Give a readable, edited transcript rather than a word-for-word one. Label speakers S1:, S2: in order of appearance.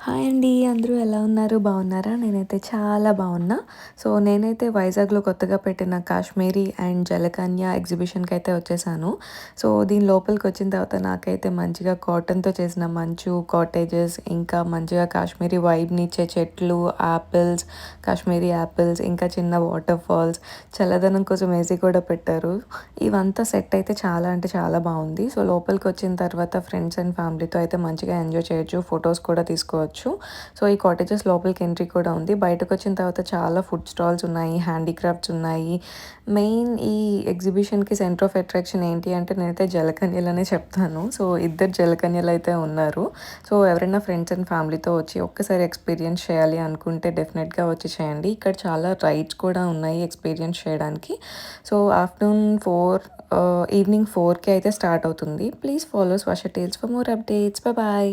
S1: Hi అండి. అందరూ ఎలా ఉన్నారు? బాగున్నారా? నేనైతే చాలా బాగున్నా. నేనైతే వైజాగ్‌లో కొత్తగా పెట్టిన కాశ్మీరీ అండ్ జలకన్య ఎగ్జిబిషన్‌కైతే వచ్చేసాను. దీని లోపలికొచ్చిన తర్వాత నాకైతే మంచిగా కాటన్‌తో చేసిన మంచు, కాటేజెస్ ఇంకా మంచిగా కాశ్మీరీ వైబ్‌నిచ్చే చెట్లు, యాపిల్స్, కాశ్మీరీ యాపిల్స్ ఇంకా చిన్న వాటర్ ఫాల్స్, చల్లదనం కోసం ఏసీ కూడా పెట్టారు. ఇవంతా సెట్ అయితే చాలా అంటే చాలా బాగుంది. లోపలికొచ్చిన తర్వాత ఫ్రెండ్స్ అండ్ ఫ్యామిలీతో అయితే మంచిగా ఎంజాయ్ చేయొచ్చు. ఫొటోస్ కూడా తీసుకోవచ్చు. ఈ కాటేజెస్ లోపలికి ఎంట్రీ కూడా ఉంది. బయటకొచ్చిన తర్వాత చాలా ఫుడ్ స్టాల్స్ ఉన్నాయి, హ్యాండీక్రాఫ్ట్స్ ఉన్నాయి. మెయిన్ ఈ ఎగ్జిబిషన్‌కి సెంటర్ ఆఫ్ అట్రాక్షన్ ఏంటి అంటే నేనైతే జలకన్యలనే చెప్తాను. ఇద్దరు జలకన్యలైతే ఉన్నారు. ఎవరైనా ఫ్రెండ్స్ అండ్ ఫ్యామిలీతో వచ్చి ఒక్కసారి ఎక్స్‌పీరియన్స్ చేయాలి అనుకుంటే డెఫినెట్‌గా వచ్చి చేయండి. ఇక్కడ చాలా రైడ్స్ కూడా ఉన్నాయి ఎక్స్‌పీరియన్స్ చేయడానికి. ఆఫ్టర్‌నూన్ 4 ఈవినింగ్ 4కి అయితే స్టార్ట్ అవుతుంది. Please follow Swasha Tales for more updates. Bye.